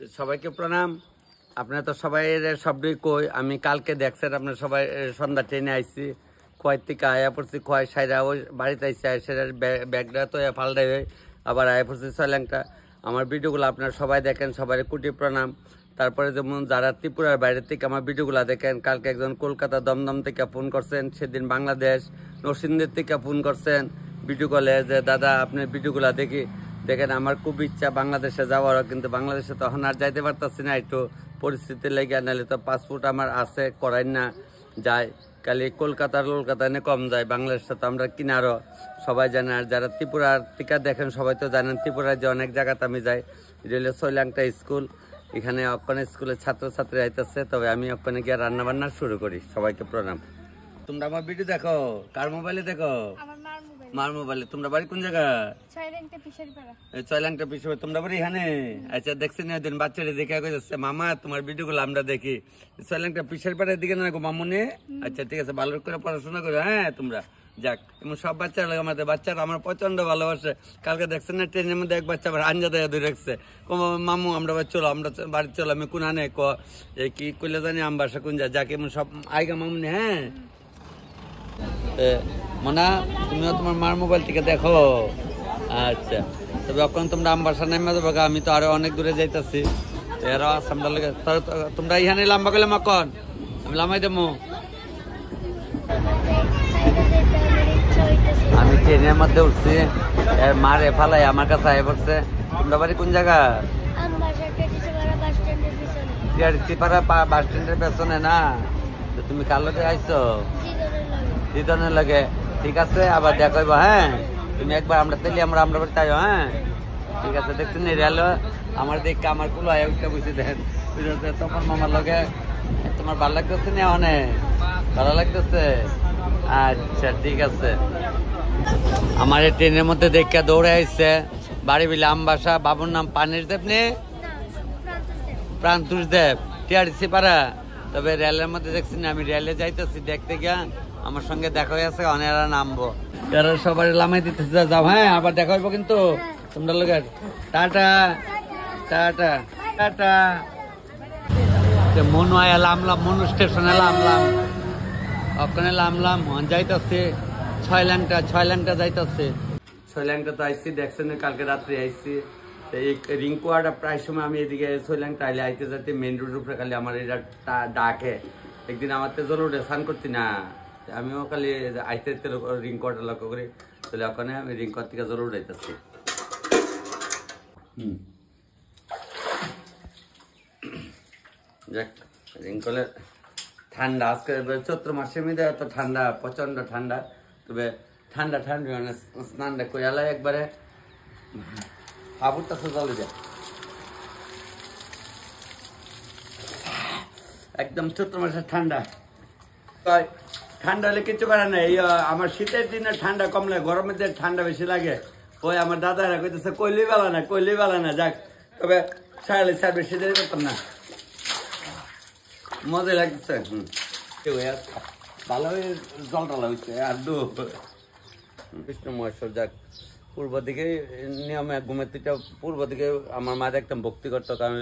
সবাইকে প্রণাম। আপনারা তো সবাই সবই কই, আমি কালকে দেখছেন আপনার সবাই সন্ধ্যা ট্রেনে আইসি খোয়াই থেকে আয়া পড়ছি, খোয়াই সাইরা ওই বাড়িতে আইসি, সেটার ব্যাগটা তো ফাল্টাই হয়ে আবার আয়া পড়ছি ছয়লাংটা। আমার ভিডিওগুলো আপনারা সবাই দেখেন, সবাই কোটি প্রণাম। তারপরে যেমন যারা ত্রিপুরার বাইরের থেকে আমার ভিডিওগুলো দেখেন, কালকে একজন কলকাতা দমদম থেকে ফোন করছেন, সেদিন বাংলাদেশ নরসিংদীর থেকে ফোন করছেন ভিডিও কলে যে দাদা আপনার ভিডিওগুলো দেখেন। আমার খুব ইচ্ছা বাংলাদেশে যাওয়ারও, কিন্তু বাংলাদেশে তখন আর যাইতে পারতেছি না, একটু পরিস্থিতি লেগে, নাহলে তো পাসপোর্ট আমার আছে করাই না যায়। খালি কলকাতায় কম যায়, বাংলাদেশে তো আমরা কিনারও সবাই জানে। আর যারা ত্রিপুরার টিকা দেখেন সবাই তো জানেন, ত্রিপুরার যে অনেক জায়গাতে আমি যাই। এটা হলো ছয়লাংটা স্কুল, এখানে অক্ষণে স্কুলের ছাত্রছাত্রী আইতেছে, তবে আমি অক্ষণে গিয়ে রান্না বান্না শুরু করি। সবাইকে প্রণাম। তোমরা আমার ভিডিও দেখো কার মোবাইলে দেখো? মার মোবাইলে। তোমরা বাড়ি কোন জায়গা? ছয়লাংটা পিছনে। তোমরা বাড়ি এখানে? আচ্ছা, দেখছি না দিন বাচ্চারা দেখে যাচ্ছে মামা তোমার ভিডিও গুলো আমরা দেখি। ছয়লাংটা পিসের পাড়ার দিকে না গো মামুনি? আচ্ছা ঠিক আছে, ভালো করে পড়াশোনা করো। হ্যাঁ তোমরা যাক, এমন সব বাচ্চা লাগে আমাদের বাচ্চারা আমার প্রচন্ড ভালোবাসে। কালকে দেখছেন না ট্রেনের মধ্যে এক বাচ্চা আবার আঞ্জা দেয়া ধরে রাখছে, মামু আমরা চলো, আমরা বাড়ি চলো। আমি কোন আনে কি কইলে জানি আম বাসা কোন যায়, যাকে এমন সব আইগা মামুনি। হ্যাঁ মনা, তুমিও তোমার মার মোবাইল থেকে দেখো। আচ্ছা, তবে এখন তোমরা আমবাসা নামে যাবো, আমি তো আরো অনেক দূরে যাইতেছি। তোমরা ইহানে লাম্বা গেলে মাখন আমি লামাই দেবো। আমি ট্রেনের মধ্যে উঠছি, মার এফালাই আমার কাছে আয় পড়ছে। তোমরা বাড়ি কোন জায়গা? বাস স্ট্যান্ডের পেছনে না? তুমি কার লগে আইছো? দিদনের লাগে। ঠিক আছে, আবার দেখা হইব। হ্যাঁ তুমি একবার আমরা তেলি আমরা বাড়িতে আয়ো। হ্যাঁ ঠিক আছে। দেখছেন রেল আমার দেখে আমার কুলো আয় উঠতে বুঝতে দেখেন তখন মামার লগে। তোমার ভালো লাগতেছে না? অনেক ভালো লাগতেছে। আচ্ছা ঠিক আছে। আমার এই ট্রেনের মধ্যে দেখে দৌড়ে আসছে বাড়ি বিলে আমবাসা। বাবুর নাম পানির দেব নে? প্রান্তুষ দেব, টিআরসি পাড়া। তবে রেলের মধ্যে দেখছি না, আমি রেলে যাইতেছি দেখতে গিয়া আমার সঙ্গে দেখা হয়ে আছে, অনেরা নামবো। এরা সবাই লামাই দিতে যাও। হ্যাঁ আবার দেখা হইব কিন্তু তোমরা লোকের। Tata tata tata. মনু আয়া লামলাম, মনু স্টেশনে লামলাম, ওখানে লামলাম যাইতেছে ছয়লাংটা যাইতেছে। ছয়লাংটা তো আইসি দেখছেন, কালকে রাত্রে আইসি। এই রিঙ্কুয়াটা প্রায় সময় আমি এদিকে ছয়লাংটা আইলে আইতে যাতে মেন রোডের উপরে খালি আমার এটা ডাকে। একদিন আমার তেজল রোডে স্নান করতি না, আমিও খালি আইতে রিঙ্কটা লক্ষ্য করি, তাহলে ওখানে আমি রিঙ্কর থেকে জল উঠাইতেছি। যাক, রিঙ্কলে ঠান্ডা আজকে চৈত্র মাসের মধ্যে এত ঠান্ডা, প্রচন্ড ঠান্ডা। তবে ঠান্ডা মানে স্নানটা কইয়ালাই একবারে হাবুরটা জলে যায় একদম। চৈত্র মাসের ঠান্ডা, ঠান্ডা হলে কিছু করার নেই। আমার শীতের দিনে ঠান্ডা কম লাগে, গরমের দিনে ঠান্ডা বেশি লাগে। ওই আমার দাদারা কইতেছে কইলেই বেলা না। যাক, তবে সারালে সার বেশি দেরি করতাম না, মজা লাগতেছে। ভালো জল টলা হচ্ছে। আর কৃষ্ণ মহেশ্বর। যাক, পূর্ব দিকে নিয়মে ঘুমের থেকে পূর্ব দিকে আমার মা একদম ভক্তি করতো, কারণ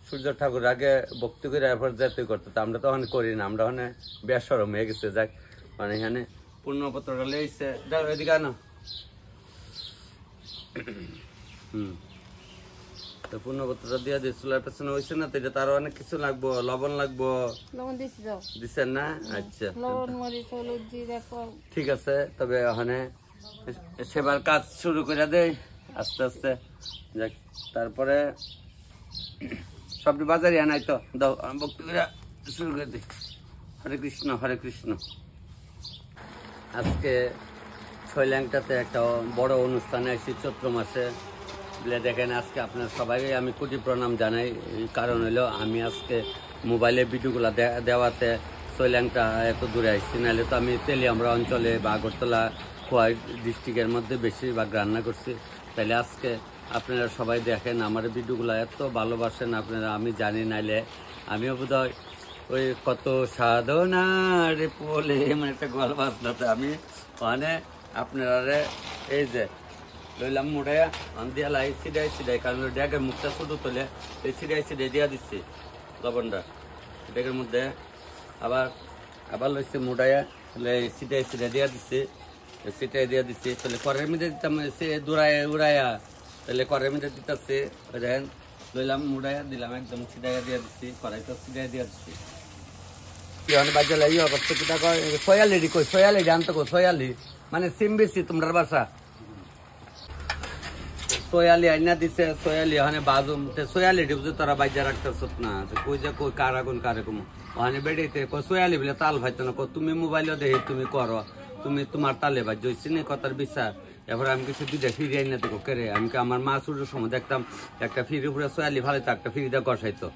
সূর্য ঠাকুর আগে ভক্তি করে এরপর যেতে করতো। তা আমরা তো ওখানে করি না, আমরা ওখানে বেসরম হয়ে গেছে। যাক, মানে এখানে পূর্ণপত্রটা লেগেছে। এদিকে আনো। তো পূর্ণপত্রটা দিয়ে দিয়ে চুলার পেছনে হয়েছে না, তো এটা তারও অনেক কিছু লাগবো, লবণ লাগবো। দিচ্ছেন না? আচ্ছা ঠিক আছে। তবে ওখানে সেবার কাজ শুরু করে দেয় আস্তে আস্তে। যাক, তারপরে সবটি বাজারে আনাই তো দাও, ভক্তি করে শুরু করে দিই। হরে কৃষ্ণ হরে কৃষ্ণ। আজকে ছয়লাংটাতে একটা বড় অনুষ্ঠানে আসছি চৈত্র মাসে। দেখেন আজকে আপনার সবাই আমি কোটি প্রণাম জানাই। কারণ হইলো আমি আজকে মোবাইলে ভিডিওগুলো দেওয়াতে ছয়লাংটা এত দূরে আসছি, নাহলে তো আমি তেলিয়ামরা অঞ্চলে বা আগরতলা খোয়াই ডিস্ট্রিক্টের মধ্যে বেশিরভাগ রান্না করছি। তাইলে আজকে আপনারা সবাই দেখেন আমার ভিডিওগুলো এত ভালোবাসেন আপনারা, আমি জানি। নাইলে আমিও বোধহয় ওই কত সাধনার পোলে মানে একটা গল্প আসলাতে আমি মানে আপনারা এই যে লইলাম মুড়াইয়া দিয়া লাই সিডাই সিডাই কারণ ড্যাগের মুখটা ছোট তোলে এই সিডাই সিডাই দিয়া দিচ্ছি লবণটা ড্যাগের মধ্যে আবার আবার লইছে মুড়াইয়া সিডাই সিডাই দিয়া দিচ্ছি সিটাই দিয়া দিচ্ছি তাহলে করের মধ্যে দিতাম সে উড়াইয়া তাহলে করের মধ্যে দিতেছে দেখেন লইলাম মুড়াইয়া দিলাম একদম সিডাইয়া দিয়া দিচ্ছি কড়াইটা সিডাই দিয়া দিচ্ছি বাজে লাগি করছে কিটা কয় সয়ালি কই সয়ালি জানতো কো সয়ালি মানে সিম বেশি তোমার বাসা সয়ালি আইনা দিছে সয়ালি ওখানে বাজুম সয়ালি বুঝে তোরা বাজা রাখতেছ না কই যে কই কারা কোন কারে কম ওখানে বেড়াইতে কই সয়ালি বলে তাল ভাইতো না তুমি মোবাইলও দেখি তুমি করো তুমি তোমার তালে বাজ হইছি না কথার বিচার এবার আমি কিছু দুইটা ফিরে আইনা দেখো কেরে আমি আমার মা শুরুর সময় দেখতাম একটা ফিরে উপরে সয়ালি ভালো তো একটা ফিরিটা কষাইতো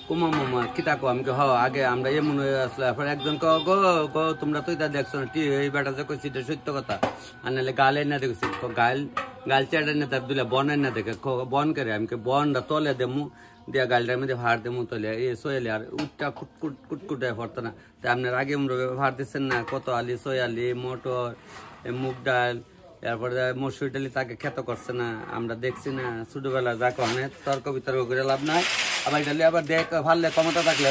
কুমা মামা কিতা কো আমি আগে আমরা এমন হয়ে আসলো এখন একজন কো গো গো তোমরা তো এটা দেখছো না এই বেটা যে কইছি এটা সত্য কথা আর নাহলে গাল না দেখছি গাল চেড়ে না তার দিলে বন না দেখে বন করে আমি বনটা তলে দেমু দিয়া গালটার মধ্যে ভাড় দেমু তলে এ সয়ালি আর উঠটা কুটকুট কুটকুটায় পড়তো না তাই আপনার আগে ভাড় দিচ্ছেন না কত আলি সয়ালি মটর মুগ ডাল তারপরে মসুর ডালি তাকে খেত করছে না আমরা দেখছি না ছোটবেলা যা কখনে তর্ক বিতর্ক করে লাভ নাই আবার ডালি আবার দেখ ভাললে ক্ষমতা থাকলে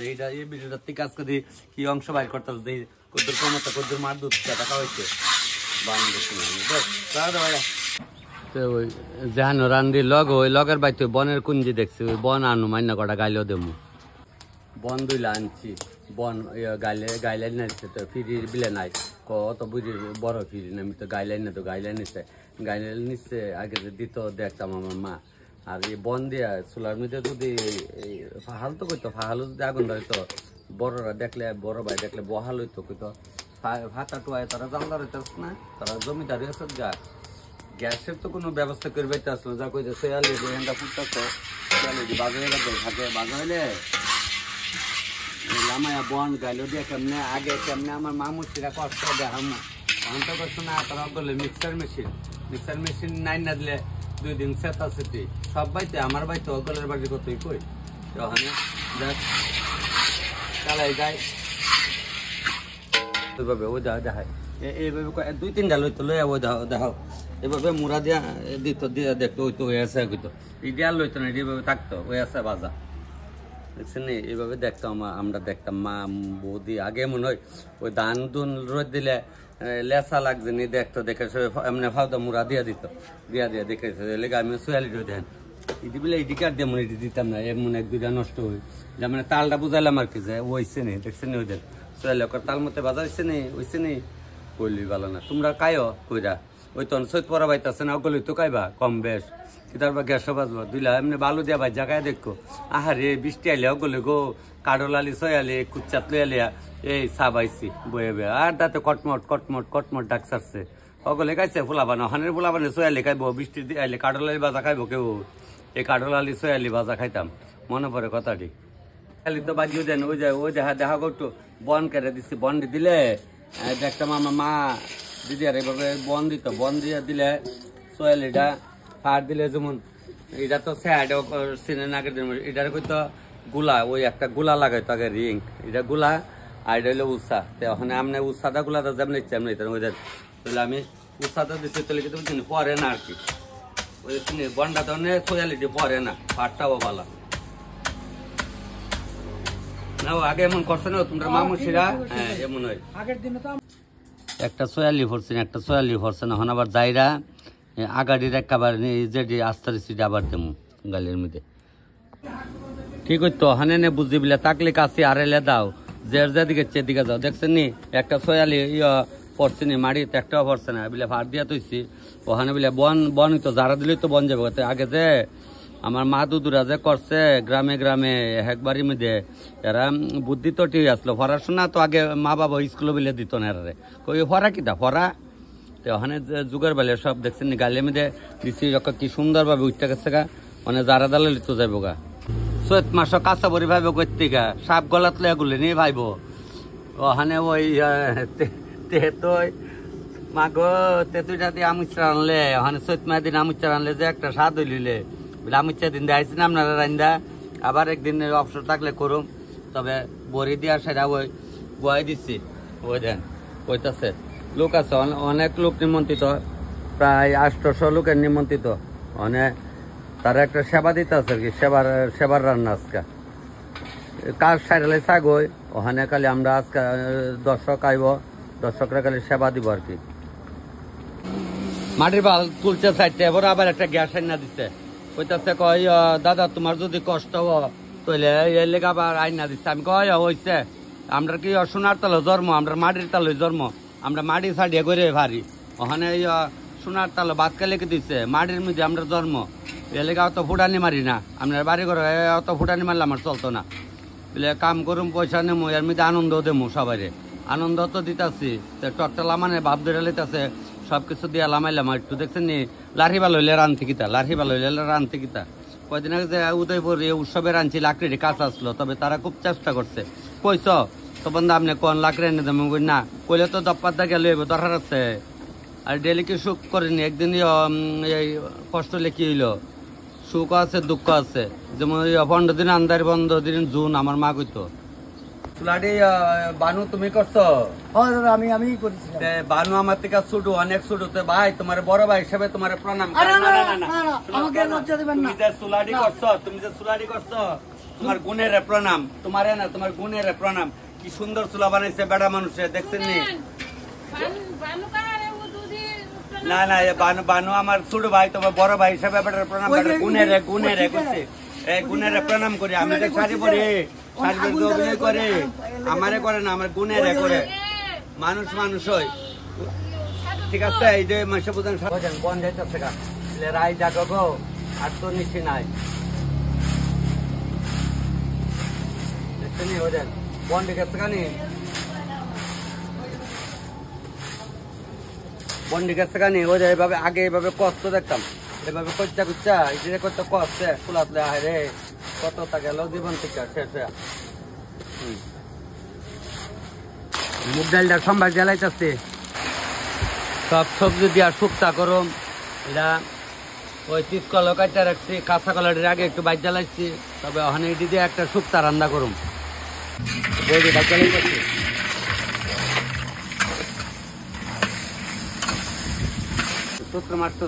এইটা এই ভিডিওটা থেকে আজকে দিই কি অংশ বাইর করতে দিই কদ্দুর ক্ষমতা কদ্দুর মার দুধ টাকা হয়েছে ওই জাহানো রান্দি লগ ওই লগের বাইতে বনের কুঞ্জি দেখছি ওই বন আনু মান্য কটা গাইলেও দেবো বন দুইলা আনছি বন গাইলাইন নাইছে তো ফিরির বিলে নাই কত বুঝি বড় ফিরি আমি তো গাইলাইন না তো গাইলাইন নিচ্ছে গাইলাইন নিচ্ছে আগে যে দিত দেখতাম আমার মা আর এই বন দিয়া চুলার মধ্যে যদি ফাহাল তো কইতো ফাহালও যদি আগুন ধরতো বড়রা দেখলে বড় ভাই দেখলে বহাল হইতো কইতো ভাতা টুয়ায় তারা জানদার হইতেছ না তারা জমিদারি আছে যা গ্যাসের তো কোনো ব্যবস্থা করবে আসলো যা কইতে সয়ালি রেহানটা ফুটতেছ সয়ালি বাজা হয়ে গেছে থাকে বাজা হইলে লামায়া বন গাইলো দিয়ে কেমনে আগে কেমনে আমার মামুসিরা কষ্ট দেখাম এখন তো করছো না তারা বলে মিক্সার মেশিন নাই না দিলে 2 দিন সেতা সেটি সব বাইতে আমার বাইতে অগলের বাড়ি কতই কই ওখানে দেখ চালাই যায় ওইভাবে ওই দেখায় এইভাবে 2-3 ডাল হইতো লইয়া ওই দেখাও এভাবে মুড়া দিয়া দিত দিয়া দেখতো ওই তো হয়ে আছে হইতো ইডিয়াল লইতো না এইভাবে থাকতো ওই আছে বাজা দেখছেন এইভাবে দেখতাম আমরা দেখতাম মা বৌদি আগে মনে হয় ওই ধান দুন রোদ দিলে লেসা লাগছে নি দেখতো দেখে এমনি ফাউদা মুড়া দিয়া দিত দিয়া দেখেছে লেগে আমি সোয়ালি দেন ইদি বলে ইদি কার দিয়ে মনে দিতাম না এমন 1-2টা নষ্ট হই মানে তালটা বুঝাইলাম আর কি যে ওইছে নি দেখছেন ওই দেন সোয়ালি ওর তাল মতে বাজা হইছে নি ওইছে নি কইলি ভালো না তোমরা কায়ো কইরা ওই তখন সৈত পরা বাইতাছে না ওগুলি তো কাইবা কম বেশ কিতারবা গ্যাসও বাজবো দুইলা এমনি বালু দিয়া ভাই জায়গায় দেখো আহারে বৃষ্টি আইলে ওগুলি গো কাডলালি সয়ালি কুচ্চাত লইয়া এই সাবাইছি বয়ে বে আর তাতে কটমট ডাক সারছে ওগুলি খাইছে ফুলাবানো হানের ফুলাবানো সয়ালি খাইবো বৃষ্টি আইলে কাডলালি ভাজা খাইবো কেউ এই কাডলালি সয়ালি ভাজা খাইতাম মনে পড়ে কথাটি খালি তো বাজিও দেন ওই দেখা করতো বন কেটে দিচ্ছি বন দিলে দেখতাম আমার মা দিদি আর এইভাবে বন দিত বন দিয়ে দিলে সয়ালিটা ফার দিলে যেমন এটা তো স্যাড সিনে নাকের এটার কইতো গুলা ওই একটা গুলা লাগাইতো আগে রিং এটা গুলা আর এটা হইলো উৎসাহ তো ওখানে আপনি উৎসাহটা গুলাটা যেমন ইচ্ছে এমনি ওইটা তাহলে আমি উৎসাহটা দিচ্ছি তাহলে কিন্তু বুঝছি পরে না আর কি ওই বনটা তো সয়ালিটি পরে না ফারটাও ভালো না আগে এমন করছে না তোমরা মামুসিরা হ্যাঁ এমন হয় আগের দিনে তো একটা সয়ালি ভরছে না হন আবার যাইরা আগাডির একেবারে যেটি আস্তে সিটি আবার দেমু গালের মধ্যে ঠিক হইতো হানে নে বুঝি বিলে তাকলে কাছে আড়াইলে দাও যেদিকে সেদিকে যাও দেখছেন নি একটা সয়ালি পড়ছে নি মাড়িতে একটাও পড়ছে না বিলে ভাত দিয়া তৈছি ওখানে বিলে বন হইতো যারা দিলেই তো বন যাবে আগে যে আমার মা দুদুরা যে করছে গ্রামে একবারই মধ্যে এরা বুদ্ধি তো ঠিক আসলো পড়াশোনা তো আগে মা বাবা স্কুলে বিলে দিত না এরা কই ফরা কিতা ফরা তো ওখানে যুগের বেলে সব দেখছেন গালের মধ্যে দিচ্ছি কি সুন্দরভাবে উঠতে গেছে গা মানে যারা দালে লিতো যাইব গা চৈত মাস কাঁচা বড়ি ভাইব করতে গা সাপ গলাত লেগুলি নিয়ে ভাইব ওখানে ওই তেতই মাগো তেতুইটা দিয়ে আমুচা আনলে ওখানে চৈত মাস দিন আমুচা আনলে যে একটা স্বাদ হইলিলে আমুচা দিন দেখাইছেন আপনারা রান্দা আবার একদিন অবসর থাকলে করুম তবে বড়ি দিয়া সেটা ওই বয় দিচ্ছি ওই দেন ওইটাছে লোক আছে অনেক লোক নিমন্ত্রিত প্রায় 800 লোকের নিমন্ত্রিত, মানে তারা একটা সেবা দিতে আছে আর কি, সেবার রান্না আজকে কাজ সাইডালে ছাগই ওখানে খালি আমরা আজকে দর্শক আইব, দর্শকরা খালি সেবা দিব আর কি। মাটির বাল তুলছে সাইডে, এবার আবার একটা গ্যাস আইনা দিচ্ছে, কইতাছে কই দাদা তোমার যদি কষ্ট তাহলে এই লেগে আবার আইনা দিচ্ছে। আমি কই হয়েছে, আমরা কি সোনার তালে জন্ম, আমরা মাটির তালে জন্ম, আমরা মাটি ছাড়িয়ে করে ভারি, ওখানে সোনার তালে ভাত কে লিখে দিচ্ছে, মাটির মধ্যে আমরা জন্ম, এ লেগে অত ফুটানি মারি না, আপনার বাড়ি করে অত ফুটানি মারলে আমার চলতো না, বলে কাম করুম পয়সা নেমু, এর মধ্যে আনন্দ দেবো সবাই, আনন্দ তো দিতাছি, টকটা মানে ভাব ধরে লেতেছে সবকিছু দিয়ে লামাইলাম একটু, দেখছেন নি লাঠি ভালো হইলে রানতে কিতা, লাঠি ভালো হইলে রানতে কিতা। কয়দিন আগে যে উদয়পুর উৎসবে রানছি লাকড়ির কাজ আসলো, তবে তারা খুব চেষ্টা করছে, কইস তো বন্ধু আপনি কোন লাকড়ি এনে দেবো, না কইলে তো দপ্পার গেলে দরকার আছে, আর ডেলি কি সুখ করেনি, একদিন এই কষ্ট হলে কি হইলো, সুখ আছে দুঃখ আছে, যেমন 15 দিন আন্দার 15 দিন জুন আমার মা কইতো। চুলাটি বানু তুমি করছো? আমি করেছি। বানু আমার থেকে ছোট, অনেক ছোট, তো ভাই তোমার বড় ভাই হিসেবে তোমার প্রণাম। আমাকে লজ্জা দিবেন না। তুমি যে চুলাটি করছো তোমার গুণের প্রণাম, তোমার না তোমার গুণের প্রণাম। কি সুন্দর চুলা বানাইছে বেড়া মানুষে, দেখছেন নি? না না বানু আমার ছোট ভাই, তোমার বড় ভাই হিসেবে বেটার প্রণাম, গুণের করছে, গুণের প্রণাম করি। আমি যে শাড়ি পরি, অভিনয় করে আমারে করে না, আমার গুণের করে, মানুষ হয়, ঠিক আছে? এই যে মাসে বুঝেন বন্ধ যাইতেছে গা, রায় জাগো আর তো নিচ্ছি নাই, দেখছেন ওদের বন্ধ গেছে গানি, বন্ডি গেছে গানি, ওই এইভাবে আগে এইভাবে কষ্ট দেখতাম, এভাবে কচ্চা এই করতে কষ্ট ফুলাতলে আয় রে, কতটা গেল জীবন থেকে শেষ। মুগ ডালটা সম্বার জ্বালাইতেছে, সব সবজি দিয়া শুক্তা করম, এটা ওই 30 কলা কাটা রাখছি, কাঁচা কলাটির আগে একটু বাইর জ্বালাইছি, তবে ওখানে এটি দিয়ে একটা শুক্তা রান্না করুম, বইটি বাইর জ্বালাইতেছি।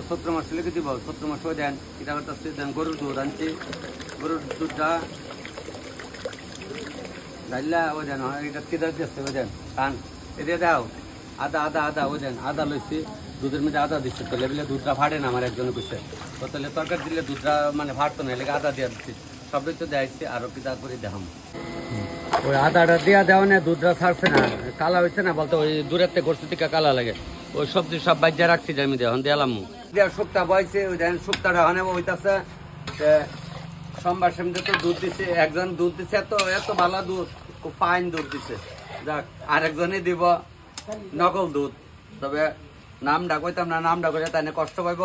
চৈত্র মাস লিখে দিব, চৈত্র মাস হয়ে দেন, এটা করতেছি, দেন গরুর দুধ আনছি, গরুর দুধটা ডাইলা ওই দেন, এটা কেদার দিচ্ছে ওই দেন টান, এটা দাও আদা ওই দেন, আদা লইছি, দুধের মধ্যে আদা দিচ্ছে, তো লেবেলে দুধটা ফাটে না, আমার একজনে কইছে, তো তাহলে তরকারি দিলে দুধটা মানে ফাটতো না, এলাকা আদা দিয়ে দিচ্ছি, সবই তো দেখাইছি, আরো কিতা করে দেখাম। ওই আদাটা দিয়া দেওয়া না, দুধটা ছাড়ছে না, কালা হয়েছে না, বলতো ওই দূরের থেকে করছে থেকে কালা লাগে, ওই সবজি সব বাজ্যা রাখছি, আমি দেখুন দিলাম শুক্তা বয়সে, ওই দেখেন শুক্তাটা হানে হইতাছে, সোমবার সেমতে তো দুধ দিছে, একজন দুধ দিছে, এত ভালো দুধ, খুব ফাইন দুধ দিছে, যাক আরেকজনে দিব নকল দুধ, তবে নামটা কইতাম না, নামটা করে তাই কষ্ট পাইব,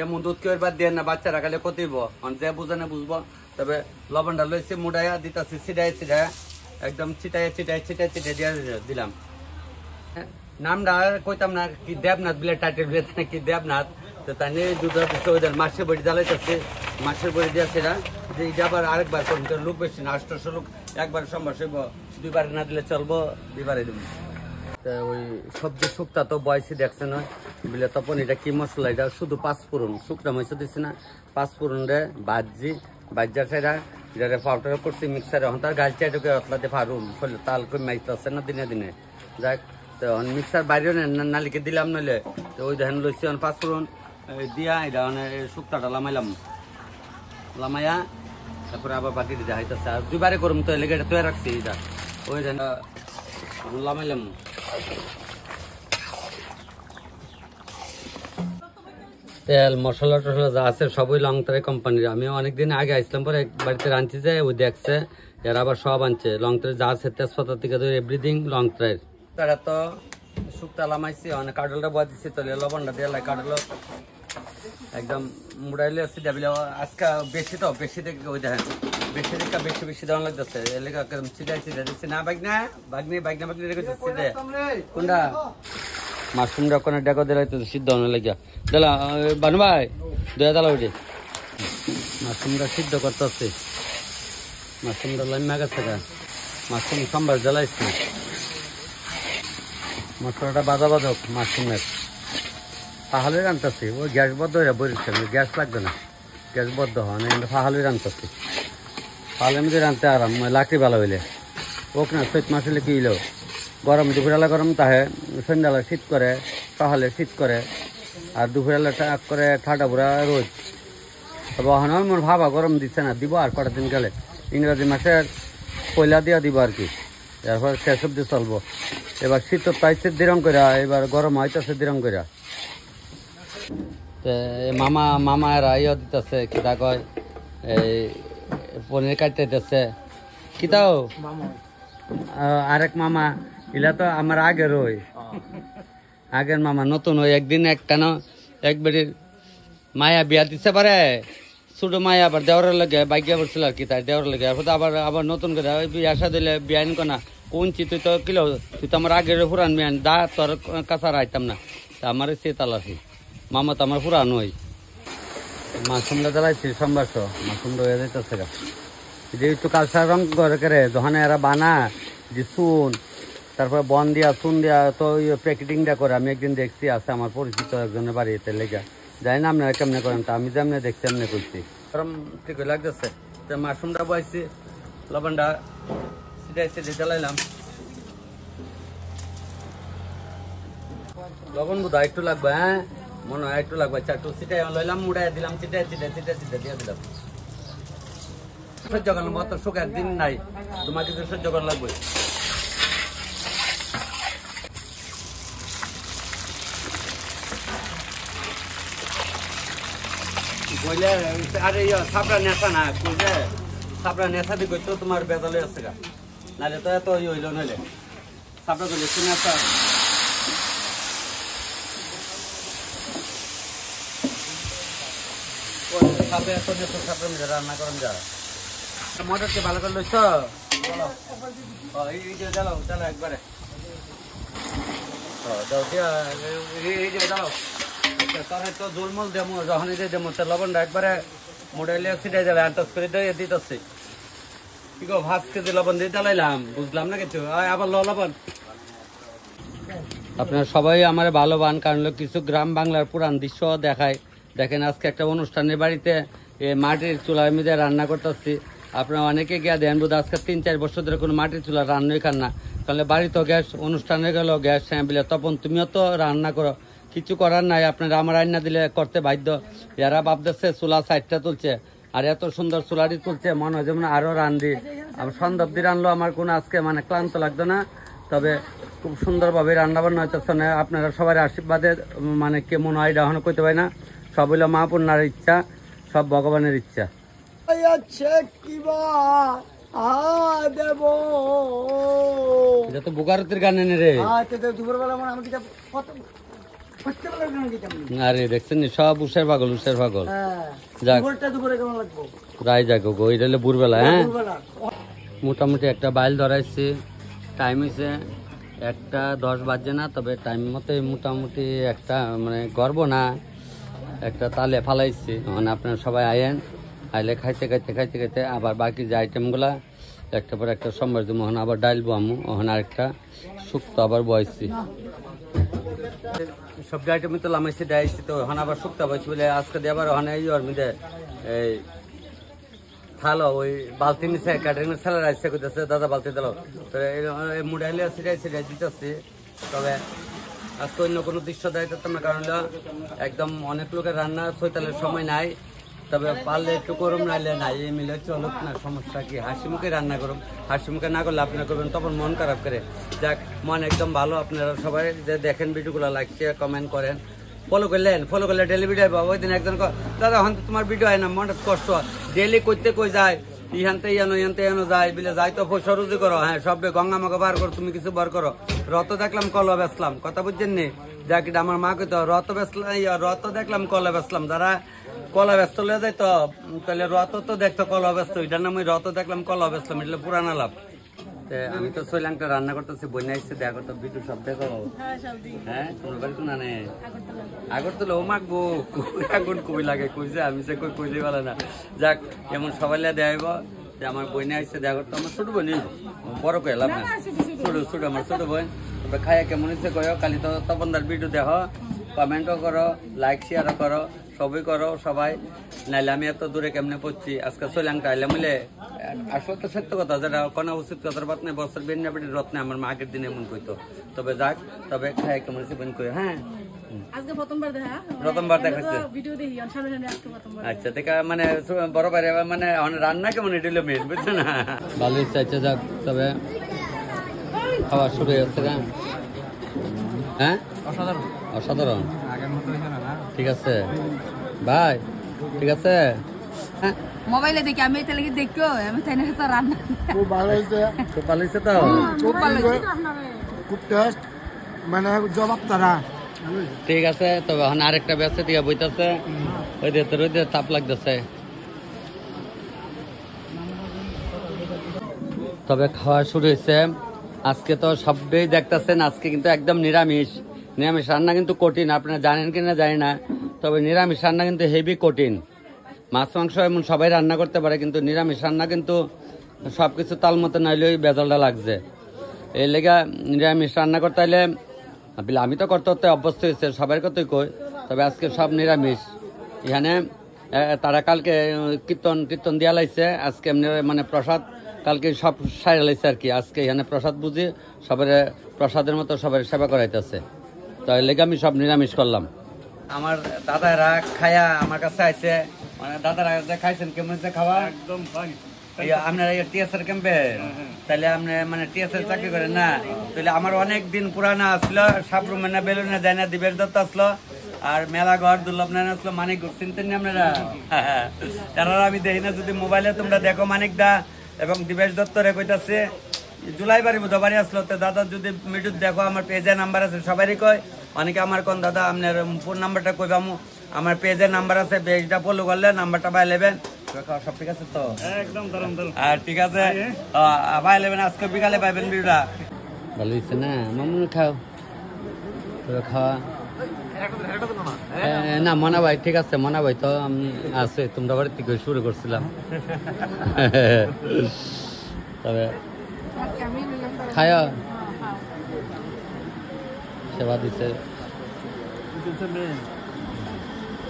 এমন দুধ কেউ এবার দিয়ে না, বাচ্চারা খালি কতিব, যে বুঝে না বুঝবো, তবে লবণটা লইছে মুড়াইয়া দিতাছি, ছিটাই একদম ছিটাই দিয়ে দিলাম। নামটা কইতাম না, কি দেবনাথ বিলে টাইটেল বিলে কি দেবনাথ, তো তাই দুধ মাছের বড়ি জ্বালাইতেছে, মাছের বড়ি দিয়েছে না, যে এটা আবার আরেকবার করুন, লোক বেশি না, 800 লোক, একবার সম্ভব সইব, 2 বার না দিলে চলবো, 2 বারে দেবো। ওই সবজি শুক্তা তো বয়সী দেখছে না বিলে, তখন এটা কি মশলা, এটা শুধু 5 ফোড়ন, শুকনা মরিচ দিচ্ছে না, 5 ফোড়ন রে বাজ্যা সেরা এটা পাউডার করছি মিক্সারে, এখন তার গাছ চাইটাকে অতলাতে পারুম, তাল করে মাইতে না দিনে যাক, তো মিক্সার বাইরেও নালিকে দিলাম, নইলে তো ওই ধান লইছি 5 ফোড়ন দিয়া, এটা মানে শুক্তাটা লামাইয়া তারপরে আবার বাকি দিতে হইতেছে, আর 2 বারে করুম, তো এলাকা এটা তৈরি রাখছি, এটা ওই ধান লামাইলাম। তেল মশলা টসলা যা আছে সবই লংতরাই কোম্পানির, আমিও অনেকদিন আগে আসলাম, পরে এক বাড়িতে রাঁধছি, যায় ওই দেখছে এরা আবার সব আনছে লংতরাই যা আছে, তেজপাতা থেকে ধরে এভরিথিং লংতরাইয়ের। তারা তো শুক্তা লামাইছি, অনেক কাটলটা বয়া দিচ্ছি, তো লবণটা দিয়ে কাটল একদম মুড়াইলে সিধা বিলে, আজকে বেশি তো বেশি দেখে ওই দেখেন, বেশি দেওয়া লাগতেছে, এলাকা সিধাই দিচ্ছি না, বাগনি রেখে দিচ্ছি রে কোনটা মাশরুমটা কোন ডেকো দিলে তো সিদ্ধ হওয়ার লাগিয়া দিলা, বানু ভাই দয়া দালা ওইটি মাশরুমটা সিদ্ধ করতেছে, মাশরুমটা লাইমা গেছে গা, মাশরুম সম্বার জ্বালাইছি, মশলাটা বাজা বাজক মাশরুমের, পাহাড়ে রান্তাছি ওই গ্যাস বদ্ধ হয়ে বলছে গ্যাস লাগবে না গ্যাস বদ্ধ হয় না কিন্তু পাহাড়ে রান্তাছি পাহাড়ের মধ্যে রানতে আরাম লাকড়ি ভালো হইলে ওক না চৈত মাস হলে কি হইলো গরম দুপুরবেলা গরম তাহে সন্ধ্যাবেলা শীত করে সকালে শীত করে আর দুপুরবেলা টাক করে ঠান্ডা পুরা রোদ তবে ওখানে মোর ভাবা গরম দিচ্ছে না দিব আর কটা দিন গেলে ইংরাজি মাসের পয়লা দিয়া দিব আর কি এরপর শেষ অব্দি চলবো এবার শীত পাইছে দিরং করে এবার গরম হইতেছে দিরং করে মামা এরা ইয়ে দিতেছে কিতা কয় এই পনির কাটতেছে কিতাও আরেক মামা ইলা তো আমার আগের ওই আগের মামা নতুন ওই একদিন একটান একবারের মায়া বিয়া দিতে পারে ছোট মায়া আবার দেওয়ার লাগে বাইকে পড়ছিল আর কি তাই দেওয়ার লাগে আবার আবার নতুন করে ওই বিয়া দিলে বিয়াইন কোনা কোনছি তুই তো কিলো তুই তো আমার আগের পুরান বিয়ান দা তোর কাছা রাইতাম না তা আমার সে তালাসি মামা তো আমার পুরান ওই মাসুমটা জ্বালাইছি সোমবার মাসুমটা হয়ে যাইতেছে গা যে একটু কালচার রং করে যখন এরা বানা যে শুন তারপরে বন দিয়া চুন দিয়া তো প্যাকেটিংটা করে আমি একদিন দেখছি আছে আমার পরিচিত একজনের বাড়িতে লেগে যাই না আপনারা কেমনে করেন তা আমি যেমনি দেখছি এমনি করছি গরম ঠিক লাগতেছে মাশরুমটা বয়েছি লবণটা সিটাই জ্বালাইলাম লবণ বোধ একটু লাগবে হ্যাঁ মনে হয় একটু লাগবে একটু সিটাই লইলাম মুড়াই দিলাম চিটাই দিয়ে দিলাম সহ্য করলাম অত সুখ একদিন নাই তোমাকে কিছু সহ্য করা লাগবে বইলে আরে সাপড়া নেশা না বুঝলে সাপড়া নেশা দিকে তো তোমার বেজালে আছে গা নাহলে তো এত হইল নইলে সাপড়া তো দেখছি নেশা সাপে এত নেশা সাপড়ার মধ্যে রান্না করেন যা মটরকে ভালো করে লইছ এই যে জ্বালাও একবারে দাও এই যে দাও তাহলে তো জলমল দেবো যখন দেবো তো লবণটা একবারে মোটাইলে ছিটাই যাবে আন্দাজ করে দিয়ে দিতেছে কি গো 5 কেজি লবণ দিয়ে জ্বালাইলাম বুঝলাম না কিছু আবার লবণ আপনারা সবাই আমার ভালো বান কারণ কিছু গ্রাম বাংলার পুরান দৃশ্য দেখায় দেখেন আজকে একটা অনুষ্ঠানের বাড়িতে মাটির চুলার মধ্যে রান্না করতেছি আপনারা অনেকে গিয়া দেন বোধ আজকে 3-4 বছর ধরে কোনো মাটির চুলা রান্নাই খান না তাহলে বাড়ি তো গ্যাস অনুষ্ঠানে গেল গ্যাস বলে তখন তুমিও তো রান্না করো কিছু করার নাই আপনারা আমার রান্না দিলে করতে বাধ্য এরা ভাবতেছে চুলা সাইডটা তুলছে আর এত সুন্দর চুলাটি তুলছে মনে হয় যেমন আরো রান্ধি আমি সন্ধ্যা রানলো আমার কোনো আজকে মানে ক্লান্ত লাগতো না তবে খুব সুন্দরভাবে রান্না বান্না হইতেছে না আপনারা সবার আশীর্বাদে মানে কেমন হয় এটা এখনো কইতে পারি না সব হইলো মা পূর্ণার ইচ্ছা সব ভগবানের ইচ্ছা এটা তো বুকারতির গান এনে রে আরে দেখছেন সব উষের পাগল যাক রায় যাক গো এটা হলে ভোরবেলা হ্যাঁ মোটামুটি একটা বাইল ধরাইছি টাইম হয়েছে 1:10 বাজে না তবে টাইম মতো মোটামুটি একটা মানে গর্ব না একটা তালে ফালাইছি মানে আপনারা সবাই আয়েন আইলে খাইতে আবার বাকি যে আইটেমগুলা একটা পর একটা সোমবার দিব ওখানে আবার ডাইলবো আমু ওখানে আরেকটা শুক্তো আবার বয়েছি সব আইটেমই তো লামাইছি দেয়াইছি তো ওখানে আবার শুক্তো বয়েছি বলে আজকে দিয়ে আবার ওখানে ওর মধ্যে এই থালো ওই বালতি নিচে ক্যাটারিং ছেলের আসছে করতেছে দাদা বালতি দিল তো এই মুড়াইলে সিটাই দিতেছি তবে আজকে অন্য কোনো দৃশ্য দেয় করতাম না কারণ একদম অনেক লোকের রান্না ছয়তালের সময় নাই তবে পারলে একটু করুম নাইলে নাই এই মিলে চলুক না সমস্যা কি হাসি মুখে রান্না করুন হাসি মুখে না করলে আপনারা করবেন তখন মন খারাপ করে যাক মন একদম ভালো আপনারা সবাই যে দেখেন ভিডিওগুলো লাইক শেয়ার কমেন্ট করেন ফলো করলে ডেলি ভিডিও পাবো ওই দিন একজন দাদা এখন তো তোমার ভিডিও হয় না মনটা কষ্ট ডেলি করতে কই যায় ইহানতে ইয়ানো যায় বিলে যাই তো সরুজি করো হ্যাঁ সব গঙ্গা মাকে বার করো তুমি কিছু বার করো রত দেখলাম কল বেসলাম কথা বুঝছেন নি যাক এটা আমার মা কইতো রত দেখলাম কল বেসলাম যারা কলা ব্যস্ত লয়ে যায় তো তাহলে রত তো দেখতো কলা ব্যস্ত এটার নাম রত দেখলাম কলা বেসলাম এটা পুরানা লাভ আমি তো শ্রীলঙ্কা রান্না করতেছি বন্যা আসছে দেখো তো বিটু সব দেখো হ্যাঁ তোমার বাড়ি কোন আনে আগরতলা ও মাগবো আগুন কই লাগে কইছে আমি সে কই কইলে বলে না যাক এমন সবাই দেখাইব যে আমার বন্যা আসছে দেখো তো আমার ছোট বোন বড় কয়ে লাভ না ছোট আমার ছোট বোন তবে খাইয়া কেমন হচ্ছে কয় কালি তো তপনদার বিটু দেখো কমেন্টও করো, লাইক শেয়ারও করো, সবই করো সবাই। নাইলে আমি এত দূরে কেমনে পড়ছি আজকে সোলাং টাইলে মিলে। আসলে তো সত্য কথা, যেটা কোনো উচিত কথার বাত নেই, বছর বেরিয়ে বেরিয়ে রত্নে আমার মা আগের দিন এমন কইতো। তবে যাক, তবে খাই কেমন সেবেন করে। হ্যাঁ আজকে প্রথমবার দেখা, প্রথমবার দেখাচ্ছে। ভিডিও দেখি সামনে সামনে আজকে প্রথমবার। আচ্ছা দেখা মানে বড় বাইরে মানে রান্না কেমন এটিল মেন বুঝছো না। ভালো ইচ্ছা আচ্ছা যাক, তবে খাওয়া শুরু হয়ে যাচ্ছে না? হ্যাঁ অসাধারণ অসাধারণ। ঠিক আছে ভাই, ঠিক আছে। হ্যাঁ মোবাইলে দেখি, আমি এটা লাগি দেখিও, আমি তাই না তো রান্না খুব ভালো হয়েছে, খুব ভালো হয়েছে তো। খুব ভালো হয়েছে। খুব টেস্ট, মানে জবাব তারা। ঠিক আছে, তবে এখন আরেকটা ব্যবসা দিয়ে বইতেছে, ওই দিয়ে তোর ওই দিয়ে তাপ লাগতেছে। তবে খাওয়া শুরু হয়েছে আজকে। তো সবই দেখতেছেন আজকে কিন্তু একদম নিরামিষ। নিরামিষ রান্না কিন্তু কঠিন, আপনারা জানেন কিনা জানি না, তবে নিরামিষ রান্না কিন্তু হেভি কঠিন। মাছ মাংস এমন সবাই রান্না করতে পারে, কিন্তু নিরামিষ রান্না কিন্তু সবকিছু তাল মতো নইলেই বেজালটা লাগছে। এই লেগে নিরামিষ রান্না করতে হলে আমি তো করতে করতে অভ্যস্ত হয়েছে, সবার কথাই কই। তবে আজকে সব নিরামিষ। এখানে তারা কালকে কীর্তন দিয়া লাইছে, আজকে এমনি মানে প্রসাদ কালকে সব সাইরা লাইছে আর কি। আজকে এখানে প্রসাদ বুঝি সবার প্রসাদের মতো সবার সেবা করাইতেছে। তো এই লেগে আমি সব নিরামিষ করলাম। আমার দাদারা খায়া আমার কাছে আইছে, মানে দাদারা খাইছেন কেমন হচ্ছে খাওয়া? একদম আপনার টিএসআর ক্যাম্পে তাহলে আপনি মানে টিএসআর চাকরি করেন না? তাহলে আমার অনেক দিন পুরানা আসলো, সাবরুমে না বেলুনে যায় না, দিবেশ দত্ত আসলো, আর মেলা ঘর দুর্লভ নারায়ণ আসলো, মানিক ঘর চিনতেন না আপনারা? তারা আমি দেখি না, যদি মোবাইলে তোমরা দেখো মানিক দা এবং দিবেশ দত্তরে কইতাছে জুলাই বাড়ি বুধবারই আসলো। তো দাদা যদি মিটুত দেখো, আমার পেজে নাম্বার আছে, সবারই কয়। অনেকে আমার কোন দাদা আপনার ফোন নাম্বারটা কইবামু, আমার পেজের নাম্বার আছে, পেজটা ফলো করলে নাম্বারটা পাই নেবেন। সব ঠিক আছে তো? একদম আর ঠিক আছে পাই নেবেন, আজকে বিকালে পাইবেন ভিডিওটা। ভালো হয়েছে না মামুন? খাও খাওয়া না মনা ভাই, ঠিক আছে মনা ভাই তো আছে, তোমরা বাড়ির থেকে শুরু করছিলাম। তবে খায় সেবা দিচ্ছে,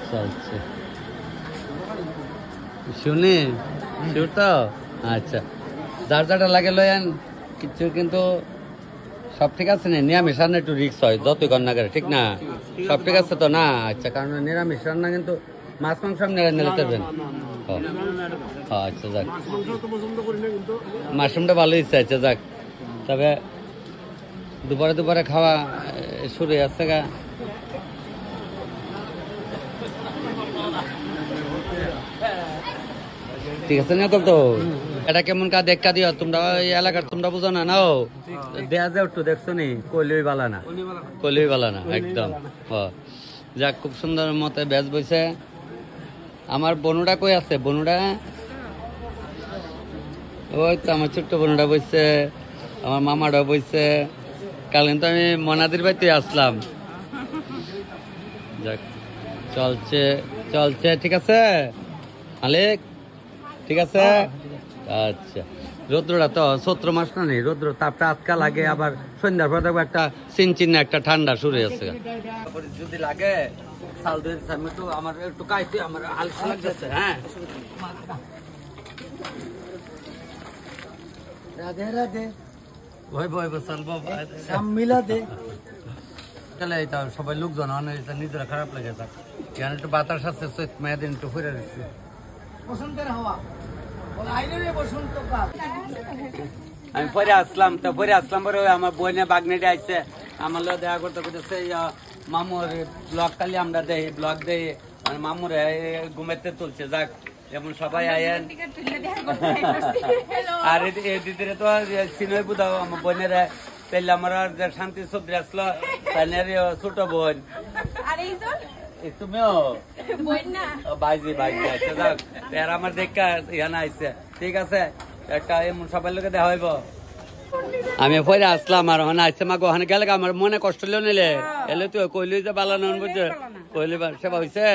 চলছে। শুনি শিওর তো? আচ্ছা, যার যারটা লাগে লয়েন কিছু, কিন্তু সব ঠিক আছে না? নিরামিষ রান্না একটু রিক্স হয়, যতই কর না করে, ঠিক না? সব ঠিক আছে তো না? আচ্ছা, কারণ নিরামিষ রান্না কিন্তু মাছ মাংস আপনি নিতে পারবেন। আচ্ছা যাক, মাশরুমটা ভালো ইচ্ছা। আচ্ছা যাক, তবে দুপুরে খাওয়া শুরু হয়ে যাচ্ছে গা। ঠিক আছে না? তো এটা কেমন কা দেখা দিও তোমরা, এই এলাকার তোমরা বুঝো না নাও দেয়া যায় একটু, দেখছো নি? কইলেই বালা না, কইলেই বালা না একদম। যাক, খুব সুন্দর মতে বেজ বইছে। আমার বনুটা কই আছে? বনুটা ওই তো, আমার ছোট্ট বনুটা বইছে, আমার মামাটাও বইছে। কাল কিন্তু আমি মনাদির বাড়িতে আসলাম। যাক, চলছে চলছে, ঠিক আছে মালিক, ঠিক আছে। আচ্ছা, রৌদ্রটা তো চৈত্র মাস না, নেই রৌদ্র তাপটা আটকা লাগে, আবার সন্ধ্যার পর দেখবো একটা চিনচিন একটা ঠান্ডা শুরু হয়েছে। যদি লাগে চাল দিয়ে একটু আমার একটু কাইতে, আমার আলসা লাগতেছে। হ্যাঁ রাধে রাধে, ভয় ভয় চলবো মিলা দে। তাহলে এটা সবাই লোকজন নিজেরা খারাপ লাগে, থাক এখানে একটু বাতাস আছে, চৈত মেয়াদিন একটু ঘুরে দিচ্ছি। বসন্তের হাওয়া, বসন্তকাল। আমি পরে আসলাম, তো পরে আসলাম পরে ওই আমার বইনে বাগনেটে আসছে, আমার লোক দেখা করতে করতেছে। মামুর ব্লগ খালি আমরা দেই, ব্লগ দেই, মানে মামুর ঘুমেতে তুলছে। যাক, যেমন সবাই আয়েন। আর এই দিদিরে তো চিনই বুঝাও আমার বোনের, তাইলে আমার শান্তি সবজি আসলো, তাই ছোট বোন। তুমিও বাইজি বাইজি আছে। যাক, এর আমার দেখা এখানে আইসে, ঠিক আছে। একটা এমন সবার লোকে দেখা হইব। আমি পরে আসলাম, আর ওখানে আসছে মা, ওখানে গেলে আমার মনে কষ্ট লিও নিলে এলে তুই কইলি যে বালা নন বুঝছে, কইলি সেবা হয়েছে।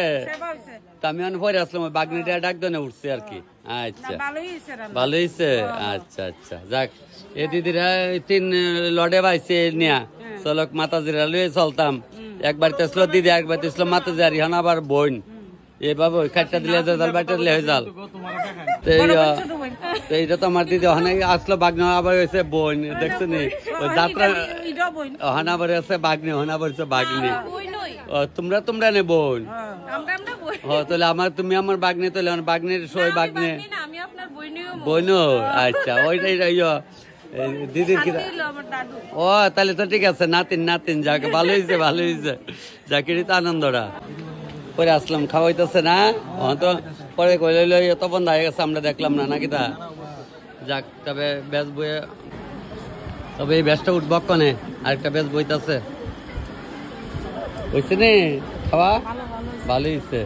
তা আমি পরে আসলাম, ওই বাগনিটা ডাক দনে উঠছে আর কি। আচ্ছা, ভালো হয়েছে। আচ্ছা আচ্ছা, যাক, এ দিদিরা 3 লড়ে পাইছে নিয়া, চলক মাতাজিরা লুয়ে চলতাম, এক বাড়িতে আসলো দিদি, এক বাড়িতে আসলো মাতা জারি, হন আবার বোন, এইভাবে ওই খাটটা দিলে জাল, বাড়িটা দিলে হয়ে জাল। এইটা তো আমার দিদি ওখানে আসলো বাগনি, আবার হয়েছে বোন, দেখছো নি ওই যাত্রা ওখানে আবার আছে বাগনি, ওখানে আবার হচ্ছে বাগনি। তোমরা নে বোন, তাহলে আমার তুমি আমার বাগনি, তাহলে আমার বাগনির সই বাগনি বোন। আচ্ছা ওইটাই দিদির কি, ও তাহলে তো ঠিক আছে, নাতিন যাকে ভালো হয়েছে যাকে তো আনন্দরা পরে আসলাম, খাওয়াইতেছে না তো পরে কইল এত বন্ধ হয়ে গেছে, আমরা দেখলাম না নাকি তা যাক। তবে বেশ বইয়ে, তবে এই ব্যাসটা উঠব কনে, আরেকটা বেশ বইতেছে হয়েছে নি খাওয়া, ভালো হয়েছে।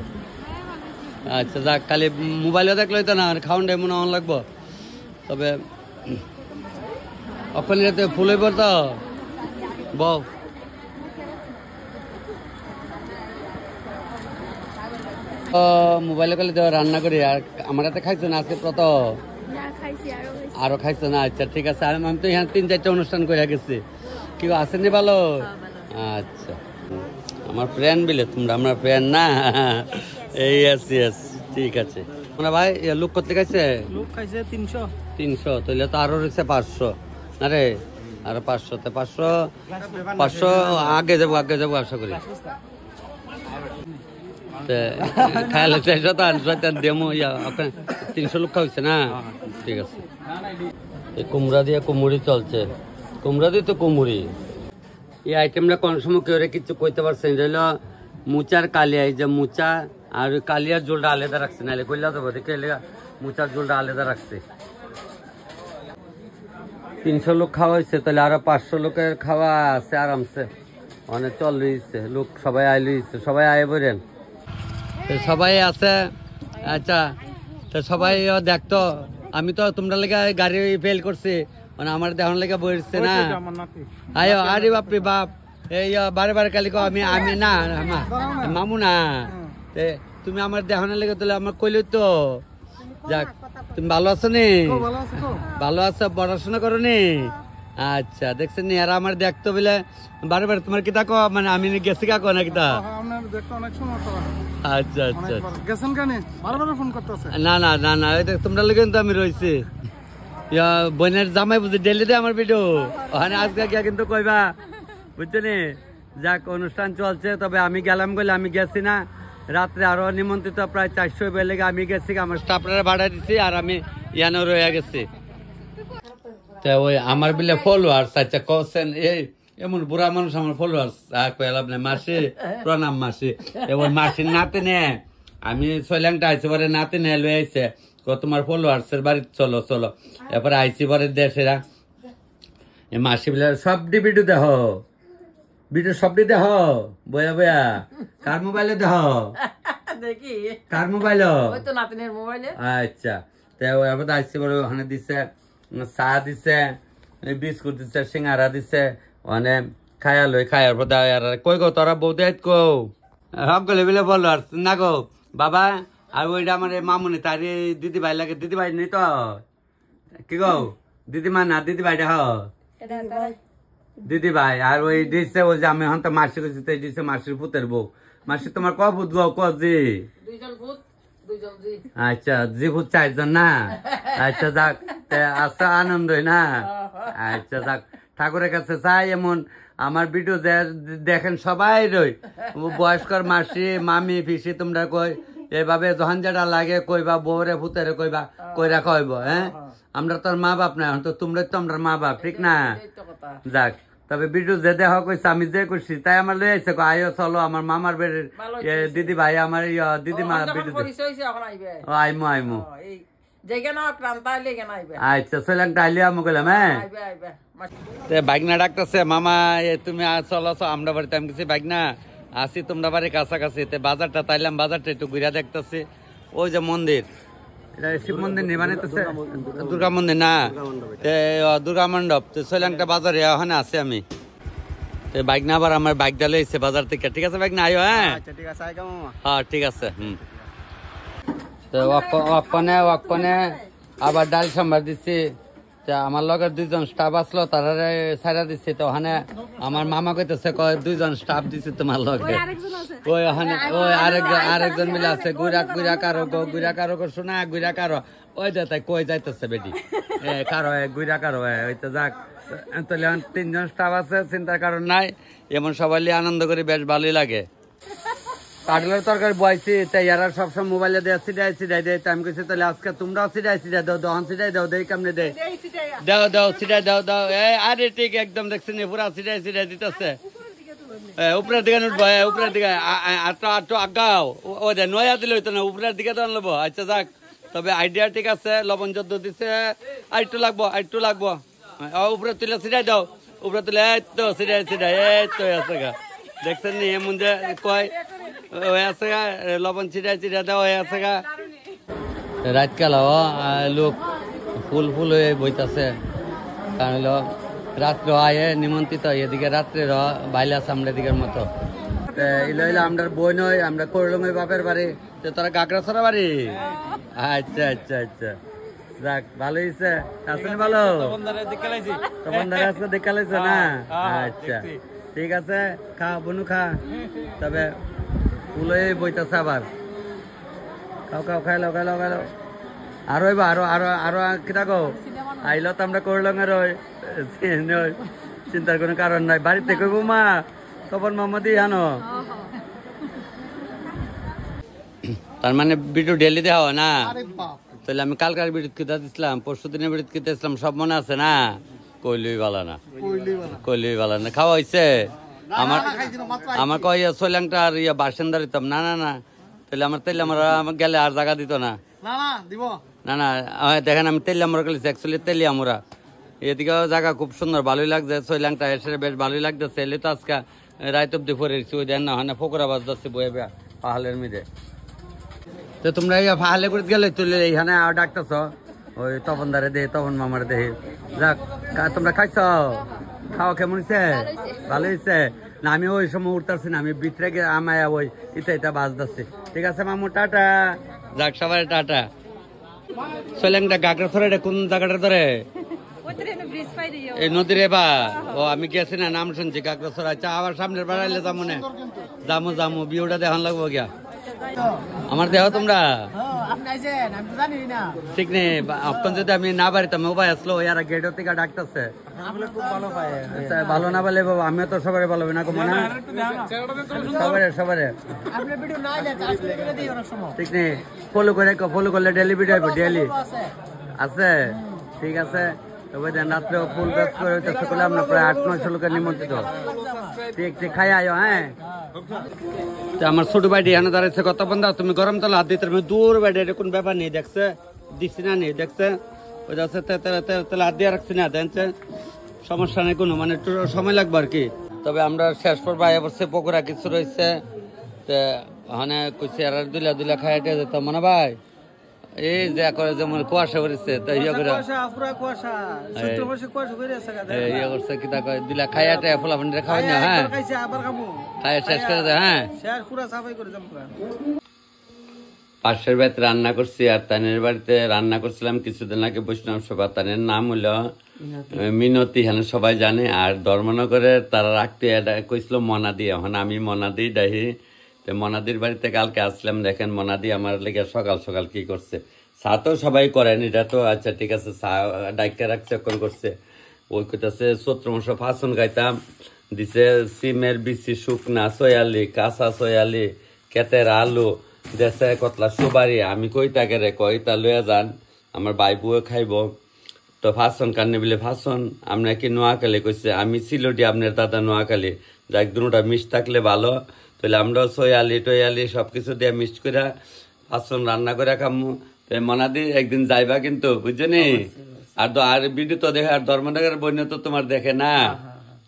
আচ্ছা যাক, খালি মোবাইলে দেখলে তো না, খাওয়ানটা মনে অন লাগবো। তবে ওখানে যেতে ফুল হইব তো বউ, মোবাইলে করলে রান্না করি। আর আমার হাতে খাইছো না আজকে প্রথম? আরো খাইছো না? আচ্ছা ঠিক আছে। আমি তো এখানে 3-4টা অনুষ্ঠান করে গেছি, কি আসেনি ভালো? আচ্ছা আমার ফ্রেন্ড বিলে তোমরা, আমরা ফ্রেন্ড না? এই আছি, ঠিক আছে। তোমরা ভাই লোক করতে খাইছে? লোক খাইছে 300, তাহলে তো আরো রয়েছে 500 না রে, আরো 500 আগে যাবো আশা করি। খাইলে 300 লোক খাইছে না? ঠিক আছে। কুমড়া দিয়ে কুমুরি চলছে, কুমড়া দিয়ে তো কুমুরি। এই আইটেমটা কোন সময় কেউ কিছু কইতে পারছে না। মুচার কালিয়া, এই যে মুচা আর কালিয়ার ঝোলটা আলাদা রাখছে, নাহলে কইলা যাবো দেখে মুচার ঝোলটা আলাদা রাখছে। 300 লোক খাওয়া হয়েছে, তাহলে আরো 500 লোকের খাওয়া আছে আরামসে, অনেক চল রয়েছে লোক, সবাই আইলইছে, সবাই আয় বলেন, সবাই আছে। আচ্ছা তো সবাই দেখতো, আমি তো তোমরা লেগে গাড়ি ফেল করছি, মানে আমার দেহন লেগে বসছে না। আয়ো আরে বাপরে বাপ, এই বারে কালি আমি না মামু না, তুমি আমার দেহনের লেগে তাহলে আমার কইলে তো। যাক, তুমি ভালো আছো নি? ভালো আছো, পড়াশোনা করো নি? আচ্ছা দেখছেন নি, আর আমার দেখতো বলে বারে তোমার কিতা কো, মানে আমি গেছি কাকো না কিতা? আচ্ছা না তোমরা লেগে তো আমি রয়েছি। বোনের জামাই বুঝি ডেলি দে আমার ভিডিও, ওখানে আজকে গিয়া কিন্তু কইবা, বুঝছো নি? যাক, অনুষ্ঠান চলছে, তবে আমি গেলাম বলে আমি গেছি না। রাত্রে আরো নিমন্ত্রিত প্রায় 400 বেলে আমি গেছি, আমার স্টাফরা ভাড়া দিচ্ছি, আর আমি ইয়ানো রয়ে গেছি। তো ওই আমার বিলে ফলোয়ার্স, আচ্ছা কছেন এই এমন বুড়া মানুষ আমার ফলোয়ার্স কইলাম না, মাসি প্রণাম মাসি। এবার মাসির নাতে নে, আমি সৈলাংটা আইছি পরে নাতে নে লয়ে আইছে, তোমার ফলোয়ার্স এর বাড়ি চলো। এরপরে আইসি পরে দেশেরা মাসি বলে সব ভিডিও ভিডিও সবটি দেহ বয়া কার মোবাইলে দেহ দেখি, কার মোবাইল? আচ্ছা তো আইসি বলে ওখানে দিছে চা দিছে, বিস্কুট দিছে, সিঙ্গারা দিছে, মানে খায়ার পর কই গো তোরা বৌদি কো সব গলে বলে বলো আর না গো বাবা। আর ওইটা আমার মামুনি তার দিদি ভাই লাগে, দিদি ভাই নেই তো কি গো, দিদিমা না দিদি ভাইটা দিদি ভাই। আর ওই দিচ্ছে ওই যে আমি এখন তো মাসি করছি, দিচ্ছে মাসির পুতের বউ। মাসি তোমার ক ভূত গো? ক জি? আচ্ছা জি ভূত 4জন না? আচ্ছা যাক, আচ্ছা আনন্দই না? আচ্ছা যাক, ঠাকুরের কাছে চাই এমন আমার ভিডিও দেখেন সবাই রই, বয়স্কর মাসি মামি পিসি তোমরা কই এভাবে যখন যেটা লাগে কইবা, বউরে ভূতেরে কইবা, কইরা কইব। হ্যাঁ, আমরা তোর মা বাপ না, তো তোমরা তো আমরা মা বাপ, ঠিক না? যাক, তবে ভিডিও যে দেখা কইছে আমি যে করছি তাই আমার লই আইছে, আয়ো চলো আমার মামার বেড়ের দিদি ভাই, আমার দিদিমা ভিডিও আইমু আচ্ছা সৈলাংটা আইলে আমি গেলাম। হ্যাঁ, বাইকনা ডাকতেছে মামা তুমি চলো, আমরা বাড়িতে আমি গেছি বাইকনা আসি, তোমরা বাড়ির কাছাকাছি। বাজারটা তাইলাম, বাজারটা একটু ঘুরে দেখতেছি। ওই যে মন্দির, এটা শিব মন্দির নেই বানাইতেছে, দুর্গা মন্দির না, দুর্গা মণ্ডপ। তো সৈলাংটা বাজারে ওখানে আছে আমি, বাইক না আবার আমার বাইক ডালে এসে বাজার থেকে। ঠিক আছে বাইক না আয়ো। হ্যাঁ হ্যাঁ ঠিক আছে। তো ওয়াক্কনে আবার ডাল সাম্বার দিচ্ছি, আমার লগের দুইজন স্টাফ আসলো তারা ছাড়া দিচ্ছে তো ওখানে আমার মামা কইতেছে দুইজন স্টাফ দিচ্ছে তোমার লগে ওই ওখানে ওই আরেকজন মিলে আছে গুইরা কারো শোনা গুইরা কারো ওই যে তাই কই যাইতেছে বেটি কারো গুইরা কারো ওই তো যাক তাহলে 3 জন স্টাফ আছে চিন্তার কারণ নাই এমন সবাই আনন্দ করে বেশ ভালোই লাগে কাটলের তরকারি বয়সি তাই এরা সবসময় মোবাইলে দেয় সিডাই দেয় আমি কইছি তাহলে আজকে তোমরাও সিডাই দাও দহন সিডাই দাও দেই কেমনে দেয় দাও সিডাই দাও আরে ঠিক একদম দেখছি পুরা সিডাই দিতেছে উপরের দিকে উঠবো উপরের দিকে আটো আগাও ও দে নয়া দিলে হইতো না উপরের দিকে তো আনলবো আচ্ছা যাক তবে আইডিয়া ঠিক আছে লবণ যদ্দ দিছে আরেকটু লাগবো উপরে তুলে সিডাই দাও উপরে তুলে এই তো সিডাই এই তো আছে গা দেখছেন নি এমন যে কয় ওই আছে গা লবণ ছিটাই দাও ওই আছে গা রাত কালা লোক ফুল হয়ে বইতাছে কারণ হলো রাত্রে আয়ে নিমন্ত্রিত এদিকে রাত্রে বাইলা সামনে দিকের মতো ইলা আমরা বই নয় আমরা করলাম ওই বাপের বাড়ি তোরা গাগড়াছড়া বাড়ি আচ্ছা যাক ভালো হয়েছে আসলে ভালো তখন আজকে দেখালাইছো না আচ্ছা ঠিক আছে খা বনু খা তবে ফুলে বইতেছে আবার খাও খাইলো আরো আরো কিনা গো আইলো তো আমরা করলাম আর চিন্তার কোনো কারণ নাই বাড়িতে কইব মা তখন মামাদি আনো তার মানে ভিডিও ডেলি দেওয়া না তাহলে আমি কালকার বিদ্যুৎ কিতা দিছিলাম পরশু দিনের বিদ্যুৎ কিতা দিছিলাম সব মনে আছে না কইলই ভালো না খাওয়া হয়েছে আমার কয় সোলাংটা আর বাসেন্দার দিতাম না তাহলে আমার গেলে আর জায়গা দিত না না দেখেন আমি তেলি আমরা গেছি অ্যাকচুয়ালি তেলি আমরা এদিকে জায়গা খুব সুন্দর ভালোই লাগছে সোলাংটা এসে বেশ ভালোই লাগতেছে এলে তো আজকে রাত অব্দি পরে ওই দেন না হয় না ফোকরা বাজ যাচ্ছে বয়ে পাহাড়ের মিদে তো তোমরা পাহাড়ে করে গেলে তুলে এইখানে ডাকতেছ ওই তপন দারে দে তপন মামার দেহে যাক তোমরা খাইছ খাওয়া কেমন হয়েছে ভালো হয়েছে না আমি ওই সময় উঠতেছি না আমি ভিতরে গিয়ে আমায় ওই এটা বাজতেছি ঠিক আছে মামু টাটা যাক সবাই টাটা সোলাংটা গাগড়াছড়া কোন জায়গাটা ধরে এই নদীর এবার ও আমি গেছি না নাম শুনছি গাগড়াছড়া আচ্ছা আবার সামনের বাড়াইলে যামু বিউটা দেখান লাগবো গিয়া আমার দেহ তোমরা ঠিক নেই এখন যদি আমি না বাড়িতাম উপায় আসলো এরা গেটের থেকে ডাকতেছে ভালো না বলে বাবা আমিও তো সবাই ভালো না কমো না সবাই ঠিক নেই ফলো করলে ডেলি ভিডিও হইব ডেলি আছে ঠিক আছে তবে রাত্রে ফুল ব্যাস করে হইতেছে করলে আমরা প্রায় 8-900 লোকের নিমন্ত্রিত ঠিক খাই আয়ো হ্যাঁ আমার ছোট বাড়ি এখানে দাঁড়াচ্ছে কত বন্ধা তুমি গরম তলা হাত দিতে দূর বাড়ি এটা কোন ব্যাপার নেই দেখছে দিচ্ছি না নেই দেখছে ওই যাচ্ছে তাহলে হাত দিয়ে রাখছি না দেখছে সমস্যা নেই কোনো মানে একটু সময় লাগবে আর কি তবে আমরা শেষ পর বাইরে পড়ছে পকোড়া কিছু রয়েছে ওখানে কুচি আর দুলা খাইতে যেত মনে ভাই এই যে করে যেমন কুয়াশা করেছে তো ইয়ে করে ইয়ে করছে কিতা কয় দিলা খাইয়াতে ফোলা ফান্ডে খাওয়াই না হ্যাঁ খাইয়া শেষ করে দেয় হ্যাঁ পাশের বাড়িতে রান্না করছি আর তানের বাড়িতে রান্না করছিলাম কিছুদিন আগে বৈষ্ণব সভা তানের নাম হলো মিনতি এখানে সবাই জানে আর ধর্মনগরে তারা রাখতে কইছিল মনাদি এখন আমি মনাদি ডাহি মনাদির বাড়িতে কালকে আসলাম দেখেন মনাদি আমার লেগে সকাল কি করছে চা তো সবাই করেন এটা তো আচ্ছা ঠিক আছে চা ডাইকে রাখছে করছে ওই কইতাছে চৈত্র মাসে ফাঁসন গাইতাম দিছে সিমের বিচি শুকনা সয়ালি কাঁচা সয়ালি কেতের আলু দেশে কতলা সুবারি আমি কই তাকে রে কইতা লইয়া যান আমার ভাই বউয়ে খাইব তো ফাঁসন কান্নে বলে ফাঁসন আমরা কি নোয়াখালী কইছে আমি সিলটি আপনার দাদা নোয়াখালী যাক দুটা মিশ থাকলে ভালো তাহলে আমরা সয়ালি টয়ালি সবকিছু দিয়ে মিক্সড করে ফাঁসন রান্না করে খামু মনাদি একদিন যাইবা কিন্তু বুঝছনি আর ভিডিও তো দেখে আর ধর্মনগরের বন্য তো তোমার দেখে না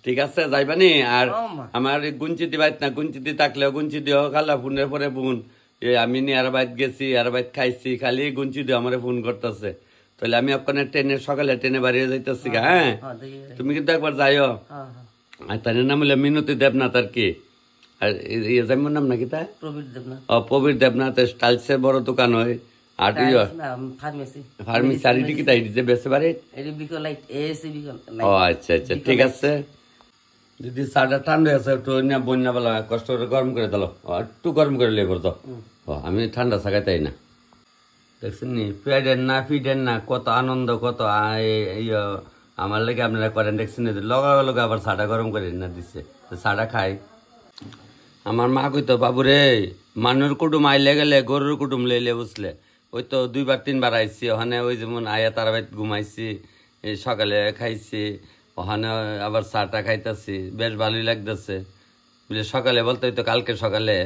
ঠিক আছে যাইবানি আর আমার গুঞ্চিতি বাইত না গুঞ্চিতি থাকলেও গুঞ্চিতি হোক খালা ফোনের পরে ফোন আমি নি আর বাইত গেছি আর বাইত খাইছি খালি গুঞ্চিতি আমার ফোন করতেছে তাহলে আমি ওখানে সকালে ট্রেনে বাড়িয়ে যাইতেছি হ্যাঁ তুমি কিন্তু একবার যাইও আর তার নাম হলো মিনতি দেবনাথ আর কি আর যেমন নাম নাকি তা প্রবীর দেবনাথ টাইলসের বড় দোকান হয় আর কি ফার্মেসি ফার্মেসি চারিটি কি তাই দিতে বেসে পারে এটি বিকল লাইট এসি বিকল ও আচ্ছা আচ্ছা ঠিক আছে যদি চাটা ঠান্ডা আছে একটু বন্যা বেলা কষ্ট করে গরম করে দিল একটু গরম করে লেবো তো আমি ঠান্ডা থাকাই তাই না দেখছেন নি ফিডেন না কত আনন্দ কত আমার লেগে আপনারা করেন দেখছেন লগা আবার চাটা গরম করে না দিচ্ছে চাটা খাই আমার মা কইতো বাবু রে মানুষ কুটুম আইলে গেলে গরুর কুটুম লইলে বুঝলে ওই তো 2বার 3বার আইছি ওখানে ওই যেমন আয়া তার বাইত ঘুমাইছি সকালে খাইছি ওখানে আবার চাটা খাইতেছি বেশ ভালোই লাগতেছে বুঝলে সকালে বলতে হইতো কালকে সকালে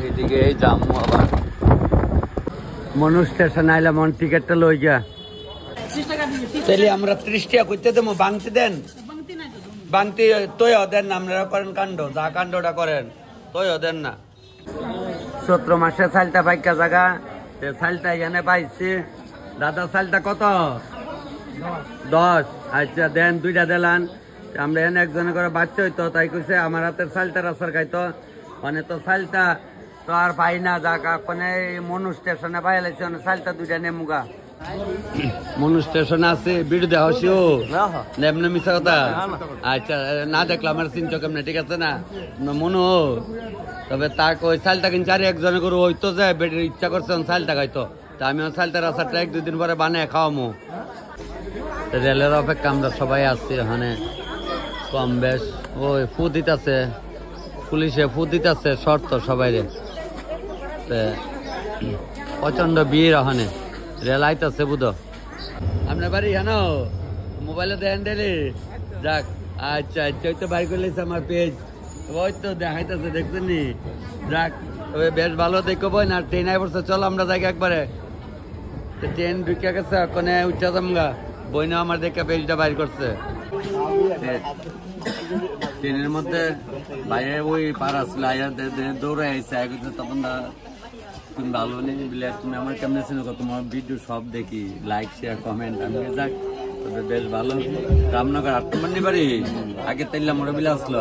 এইদিকে যাবো আবার মনু স্টেশন আইলাম টিকিটটা লই গা তাহলে আমরা 30 টাকা করতে দেবো বাংতি দেন বাংতি তৈও দেন না আপনারা করেন কাণ্ড যা কাণ্ডটা করেন তৈও দেন না 17 মাসে চালটা পাইকা জায়গা চালটা এখানে পাইছি দাদা চালটা কত 10 আচ্ছা দেন 2টা দিলান আমরা এখানে একজনে করে বাচ্চা হইতো তাই কইছে আমার হাতের চালটা রাস্তার খাইতো মানে তো চালটা তো আর পাই না জায়গা মানে মনু স্টেশনে পাই লাইছে চালটা 2টা নেমুগা মনু স্টেশন আছে ভিডিও দেখা হসিও এমনি মিশা কথা আচ্ছা না দেখলাম আমার চিন্তা কেমন ঠিক আছে না মনু তবে তাকে ওই চালটা কিনছে আর একজনে করে হইতো যে বেটির ইচ্ছা করছে চালটা খাইতো তা আমি চালটা রাস্তাটা 1-2 দিন পরে বানিয়ে খাওয়ামো রেলের অপেক্ষা আমরা সবাই আসছি ওখানে কম বেশ ওই ফু দিতেছে পুলিশে ফু দিতেছে শর্ত সবাই রে প্রচন্ড ভিড় ওখানে রেল আইতেছে বুধ আপনার বাড়ি জানো মোবাইলে দেখেন ডেলি যাক আচ্ছা আচ্ছা ওই তো বাইর করলেছে আমার পেজ ওই তো দেখাইতেছে দেখছেন নি যাক তবে বেশ ভালো দেখবো না ট্রেন আই পড়ছে চলো আমরা যাই একবারে ট্রেন ঢুকে গেছে ওখানে উঠা যামগা বইনা আমার দেখে পেজটা বাইর করছে ট্রেনের মধ্যে বাইরে ওই পার আসলে দৌড়ে আইসে তখন তুমি ভালো নেই বলে তুমি আমার কেমন ছিল তোমার ভিডিও সব দেখি লাইক শেয়ার কমেন্ট আমি যাক তবে বেশ ভালো রামনগর 8 নম্বর বাড়ি আগে তাইলাম ওরা বিলে আসলো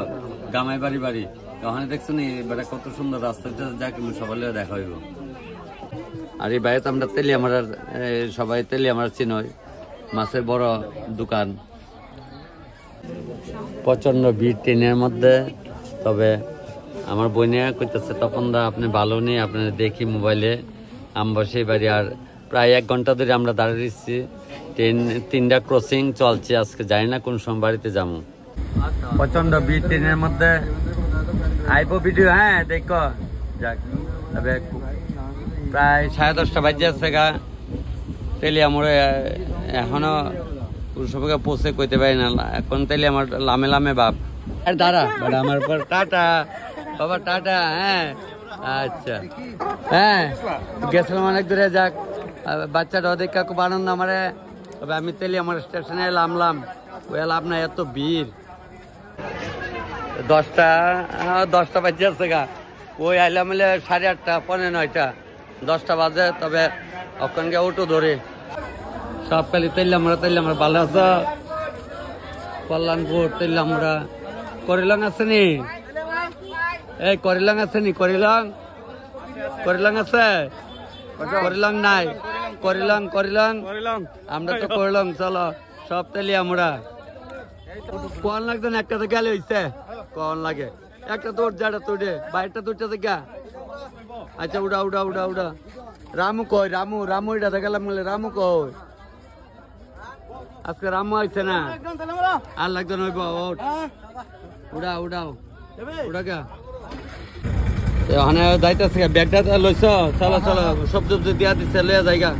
গামাই বাড়ি ওখানে দেখছো নি বেটা কত সুন্দর রাস্তা যাক সবাই দেখা হইব আর এই বাইরে তো আমরা তেলি আমার সবাই তেলি আমার চিনই মাছের বড় দোকান প্রচন্ড ভিড় ট্রেনের মধ্যে তবে আমার বোনে কইতেছে তখন দা আপনি ভালো নেই আপনার দেখি মোবাইলে আমরা সেই বাড়ি আর প্রায় 1 ঘন্টা ধরে আমরা দাঁড়িয়েছি ট্রেন 3টা ক্রসিং চলছে আজকে জানি না কোন সময় বাড়িতে যাবো প্রচন্ড ভিড় ট্রেনের মধ্যে আইবো ভিডিও হ্যাঁ দেখো যাক তবে প্রায় 10:30 বাজে আছে গা তেলি আমরা এখনো কোন সময় পৌঁছে কইতে পারি না এখন তেলি আমার লামে ভাব আর দাঁড়া আমার পর টাটা বাবা টাটা হ্যাঁ আচ্ছা হ্যাঁ গেছিলাম অনেক দূরে যাক বাচ্চাটা দেখা খুব আনন্দ আমারে তবে আমি তেলি আমার স্টেশনে নামলাম ওই লাভ না এত ভিড় 10টা বাজে আছে গা ওই আইলাম 8:30 9:45 10টা বাজে তবে ওখানকে অটো ধরে সব খালি তেললাম আমরা ভালো আছো কল্যাণপুর তেললাম আমরা করিলং আছে নি এই করিলং আছে নি করিলং আছে করিলং নাই করিলং আমরা তো করিলং চলো সব তেলি আমরা কোন লাগতো না একটা তো গেলে হইছে কোন লাগে একটা তোর যাটা তোরে বাইরটা তোরটা দেখা আচ্ছা উড়া রামু কই রামু এটা দেখালাম বলে রামু কই আজকে রামু আইছে না আর লাগতো নইব উড়াও কে ওখানে যাইতেছে ব্যাগটা লইছ চলো সব দিয়া দিচ্ছে লইয়া জায়গা